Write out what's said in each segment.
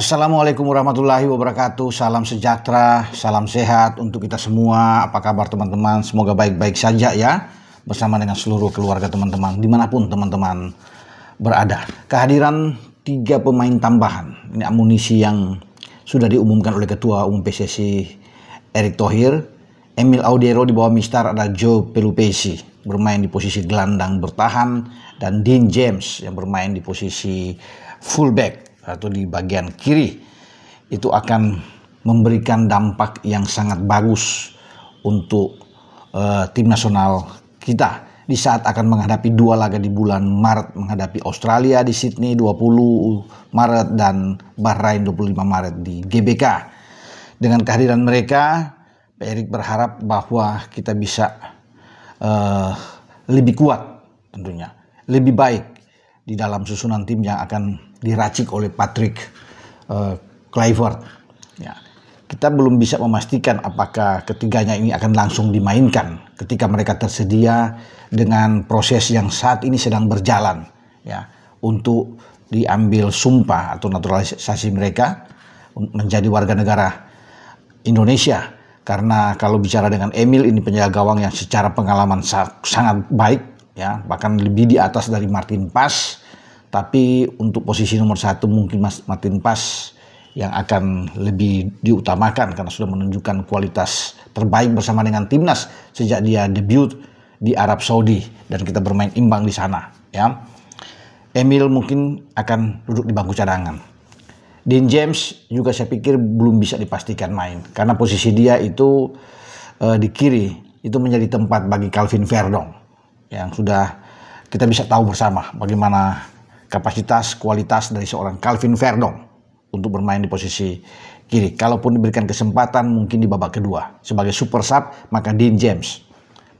Assalamualaikum warahmatullahi wabarakatuh. Salam sejahtera, salam sehat untuk kita semua. Apa kabar teman-teman? Semoga baik-baik saja ya. Bersama dengan seluruh keluarga teman-teman, dimanapun teman-teman berada. Kehadiran 3 pemain tambahan. Ini amunisi yang sudah diumumkan oleh Ketua Umum PSSI Erick Thohir. Emil Audero di bawah Mistar ada Joe Pelupesi bermain di posisi gelandang bertahan. Dan Dean James yang bermain di posisi fullback atau di bagian kiri. Itu akan memberikan dampak yang sangat bagus untuk tim nasional kita di saat akan menghadapi 2 laga di bulan Maret, menghadapi Australia di Sydney 20 Maret dan Bahrain 25 Maret di GBK. Dengan kehadiran mereka, Pak Erick berharap bahwa kita bisa lebih kuat tentunya, lebih baik di dalam susunan tim yang akan diracik oleh Patrick Kluivert. Ya, kita belum bisa memastikan apakah ketiganya ini akan langsung dimainkan ketika mereka tersedia dengan proses yang saat ini sedang berjalan ya, untuk diambil sumpah atau naturalisasi mereka menjadi warga negara Indonesia. Karena kalau bicara dengan Emil, ini penjaga gawang yang secara pengalaman sangat baik ya, bahkan lebih di atas dari Martin Paes. Tapi untuk posisi nomor 1 mungkin Martin Paes yang akan lebih diutamakan karena sudah menunjukkan kualitas terbaik bersama dengan timnas sejak dia debut di Arab Saudi dan kita bermain imbang di sana ya. Emil mungkin akan duduk di bangku cadangan. Dean James juga saya pikir belum bisa dipastikan main karena posisi dia itu di kiri itu menjadi tempat bagi Calvin Verdong yang sudah kita bisa tahu bersama bagaimana kapasitas, kualitas dari seorang Calvin Verdong untuk bermain di posisi kiri. Kalaupun diberikan kesempatan mungkin di babak kedua sebagai super sub, maka Dean James,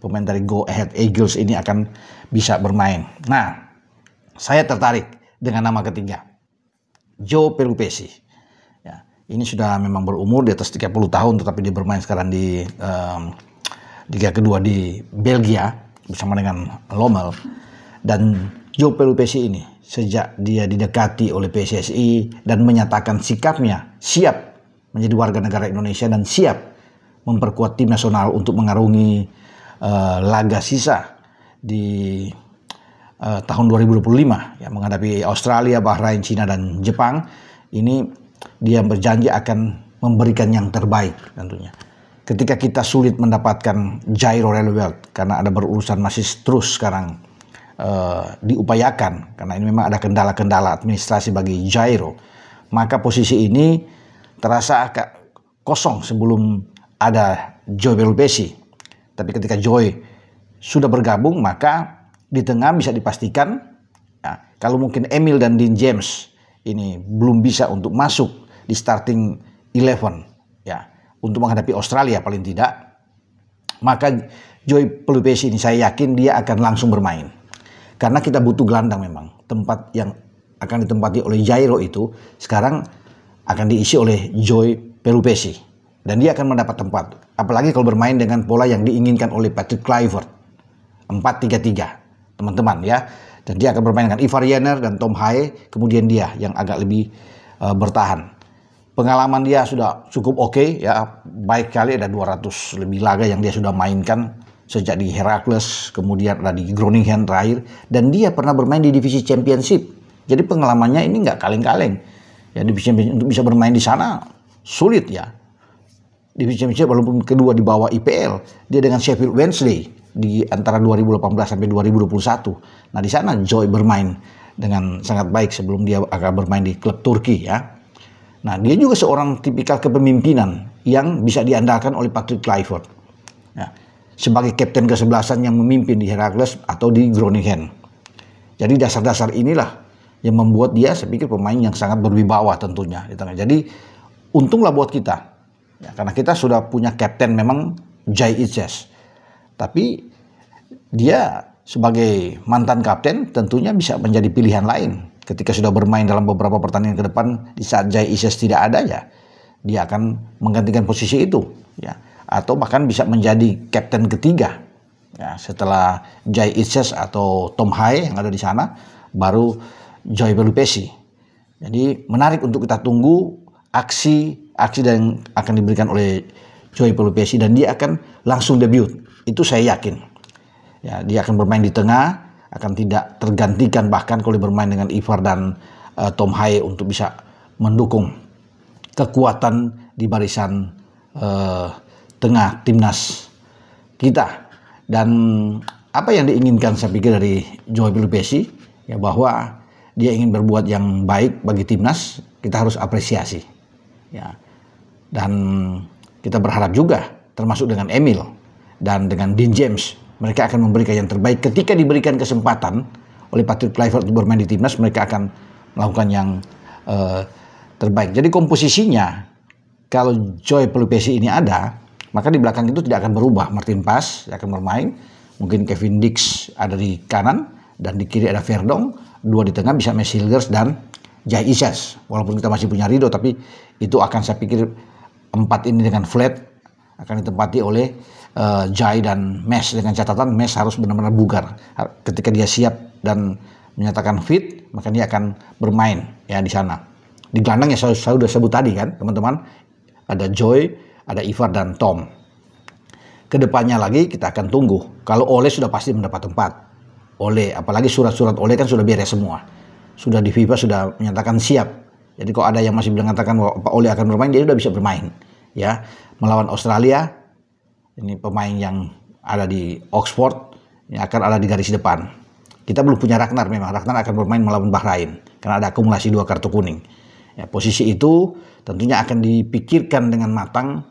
pemain dari Go Ahead Eagles ini akan bisa bermain. Nah, saya tertarik dengan nama ketiga, Joe Pelupesi. Ya, ini sudah memang berumur di atas 30 tahun, tetapi dia bermain sekarang di Liga kedua di Belgia bersama dengan Lommel. Dan Joe Pelupesi ini sejak dia didekati oleh PSSI dan menyatakan sikapnya siap menjadi warga negara Indonesia dan siap memperkuat tim nasional untuk mengarungi laga sisa di tahun 2025 ya, menghadapi Australia, Bahrain, Cina dan Jepang. Ini dia berjanji akan memberikan yang terbaik tentunya. Ketika kita sulit mendapatkan Jairo Releveld karena ada berurusan masih terus sekarang diupayakan karena ini memang ada kendala-kendala administrasi bagi Jairo, maka posisi ini terasa agak kosong sebelum ada Joe Pelupesi. Tapi ketika Joy sudah bergabung, maka di tengah bisa dipastikan ya, kalau mungkin Emil dan Dean James ini belum bisa untuk masuk di starting 11 ya untuk menghadapi Australia paling tidak, maka Joe Pelupesi ini saya yakin dia akan langsung bermain. Karena kita butuh gelandang memang. Tempat yang akan ditempati oleh Jairo itu sekarang akan diisi oleh Joe Pelupesi. Dan dia akan mendapat tempat. Apalagi kalau bermain dengan pola yang diinginkan oleh Patrick Kluivert. 4-3-3 teman-teman ya. Dan dia akan bermain dengan Ivar Jenner dan Tom Haye. Kemudian dia yang agak lebih bertahan. Pengalaman dia sudah cukup oke ya. Baik kali, ada 200 lebih laga yang dia sudah mainkan. Sejak di Heracles, kemudian ada di Groningen terakhir, dan dia pernah bermain di divisi Championship. Jadi pengalamannya ini nggak kaleng-kaleng. Ya, divisi Championship untuk bisa bermain di sana sulit ya. Divisi Championship walaupun kedua di bawah IPL, dia dengan Sheffield Wednesday di antara 2018 sampai 2021. Nah di sana Joy bermain dengan sangat baik sebelum dia akan bermain di klub Turki ya. Nah dia juga seorang tipikal kepemimpinan yang bisa diandalkan oleh Patrick Kluivert. Ya, sebagai kapten ke-11 yang memimpin di Heracles atau di Groningen. Jadi dasar-dasar inilah yang membuat dia saya pikir pemain yang sangat berwibawa tentunya di tengah. Jadi untunglah buat kita. Ya, karena kita sudah punya kapten memang Jai Itzes. Tapi dia sebagai mantan kapten tentunya bisa menjadi pilihan lain. Ketika sudah bermain dalam beberapa pertandingan ke depan di saat Jai Itzes tidak ada ya, dia akan menggantikan posisi itu ya. Atau bahkan bisa menjadi kapten ketiga ya, setelah Jai Itzes atau Tom Haye yang ada di sana, baru Joe Pelupesi. Jadi menarik untuk kita tunggu aksi yang akan diberikan oleh Joy Pelupesi, dan dia akan langsung debut. Itu saya yakin. Ya, dia akan bermain di tengah, akan tidak tergantikan bahkan kalau bermain dengan Ivar dan Tom Haye untuk bisa mendukung kekuatan di barisan tengah timnas kita. Dan apa yang diinginkan saya pikir dari Joy Pelupesi, ya, bahwa dia ingin berbuat yang baik bagi timnas, kita harus apresiasi. Ya. Dan kita berharap juga termasuk dengan Emil dan dengan Dean James, mereka akan memberikan yang terbaik. Ketika diberikan kesempatan oleh Patrick Kluivert untuk bermain di timnas, mereka akan melakukan yang terbaik. Jadi komposisinya, kalau Joy Pelupesi ini ada, maka di belakang itu tidak akan berubah. Martin Pas akan bermain, mungkin Kevin Dix ada di kanan, dan di kiri ada Verdong, dua di tengah bisa Mes Hilgers dan Jai Isas. Walaupun kita masih punya Rido, tapi itu akan saya pikir empat ini dengan flat akan ditempati oleh Jai dan Mes, dengan catatan Mes harus benar-benar bugar. Ketika dia siap dan menyatakan fit, maka dia akan bermain ya di sana. Di gelandang ya saya sudah sebut tadi kan teman-teman, ada Joy, ada Ivar dan Tom. Kedepannya lagi kita akan tunggu. Kalau Ole sudah pasti mendapat tempat. Ole, apalagi surat-surat Ole kan sudah beres semua. Sudah di FIFA sudah menyatakan siap. Jadi kalau ada yang masih mengatakan bahwa Pak Ole akan bermain, dia sudah bisa bermain. Ya, melawan Australia, ini pemain yang ada di Oxford, yang akan ada di garis depan. Kita belum punya Ragnar memang. Ragnar akan bermain melawan Bahrain, karena ada akumulasi 2 kartu kuning. Ya, posisi itu tentunya akan dipikirkan dengan matang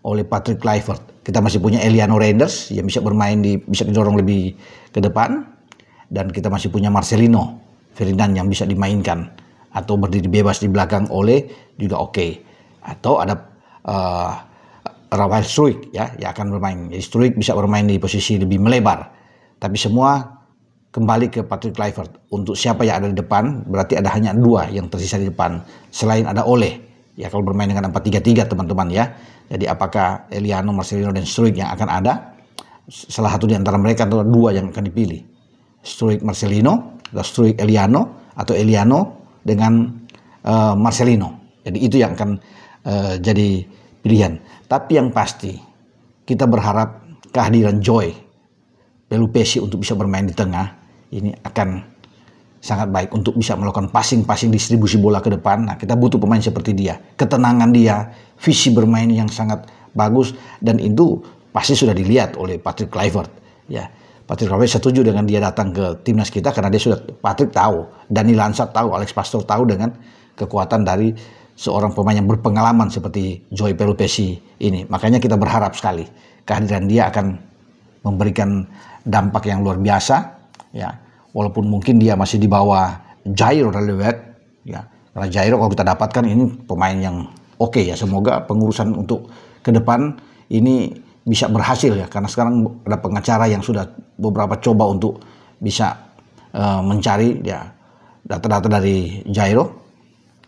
oleh Patrick Kluivert. Kita masih punya Eliano Reinders yang bisa bermain bisa didorong lebih ke depan, dan kita masih punya Marcelino Ferdinand yang bisa dimainkan atau berdiri bebas di belakang Ole juga oke. Atau ada Rafael Struijk ya yang akan bermain. Jadi Struijk bisa bermain di posisi lebih melebar. Tapi semua kembali ke Patrick Kluivert. Untuk siapa yang ada di depan, berarti ada hanya 2 yang tersisa di depan. Selain ada Ole. Ya kalau bermain dengan 4-3-3 teman-teman ya. Jadi apakah Eliano, Marcelino, dan Struijk yang akan ada? Salah satu di antara mereka atau 2 yang akan dipilih. Struijk Marcelino, atau Struijk Eliano, atau Eliano dengan Marcelino. Jadi itu yang akan jadi pilihan. Tapi yang pasti kita berharap kehadiran Joy Pelupesi untuk bisa bermain di tengah ini akan sangat baik untuk bisa melakukan passing distribusi bola ke depan. Nah, kita butuh pemain seperti dia. Ketenangan dia, visi bermain yang sangat bagus, dan itu pasti sudah dilihat oleh Patrick Kluivert. Ya, Patrick Kluivert setuju dengan dia datang ke timnas kita karena Patrick tahu, Dani Lansat tahu, Alex Pastor tahu dengan kekuatan dari seorang pemain yang berpengalaman seperti Joy Pelupesi ini. Makanya kita berharap sekali kehadiran dia akan memberikan dampak yang luar biasa. Ya, walaupun mungkin dia masih di bawah Jairo Relevet, ya, karena Jairo kalau kita dapatkan ini pemain yang oke ya. Semoga pengurusan untuk ke depan ini bisa berhasil ya, karena sekarang ada pengacara yang sudah beberapa coba untuk bisa mencari ya data-data dari Jairo.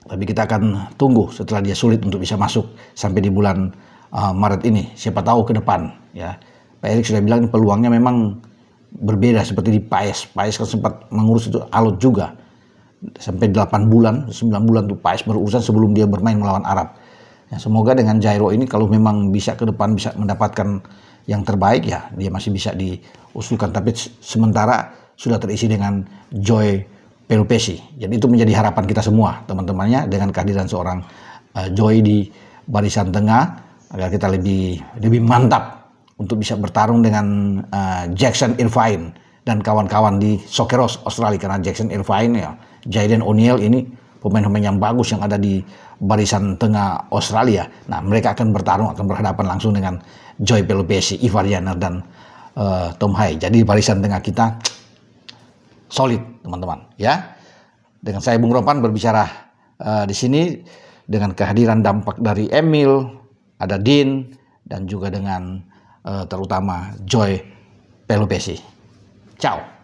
Tapi kita akan tunggu setelah dia sulit untuk bisa masuk sampai di bulan Maret ini. Siapa tahu ke depan ya. Pak Erik sudah bilang peluangnya memang berbeda seperti di Paes. Paes kan sempat mengurus itu alot juga. Sampai 8 bulan, 9 bulan tuh Paes berurusan sebelum dia bermain melawan Arab. Ya, semoga dengan Jairo ini kalau memang bisa ke depan bisa mendapatkan yang terbaik ya, dia masih bisa diusulkan. Tapi sementara sudah terisi dengan Joy Pelupesi. Jadi itu menjadi harapan kita semua teman-temannya dengan kehadiran seorang Joy di barisan tengah agar kita lebih mantap untuk bisa bertarung dengan Jackson Irvine dan kawan-kawan di Socceroos Australia, karena Jackson Irvine ya, Jayden O'Neill ini pemain-pemain yang bagus yang ada di barisan tengah Australia. Nah, mereka akan bertarung, akan berhadapan langsung dengan Joy Pelupesi, Ivar Jenner, dan Tom Haye. Jadi barisan tengah kita solid, teman-teman. Ya, dengan saya Bung Ropan berbicara di sini dengan kehadiran dampak dari Emil, ada Dean, dan juga dengan terutama Joy Pelupesi. Ciao.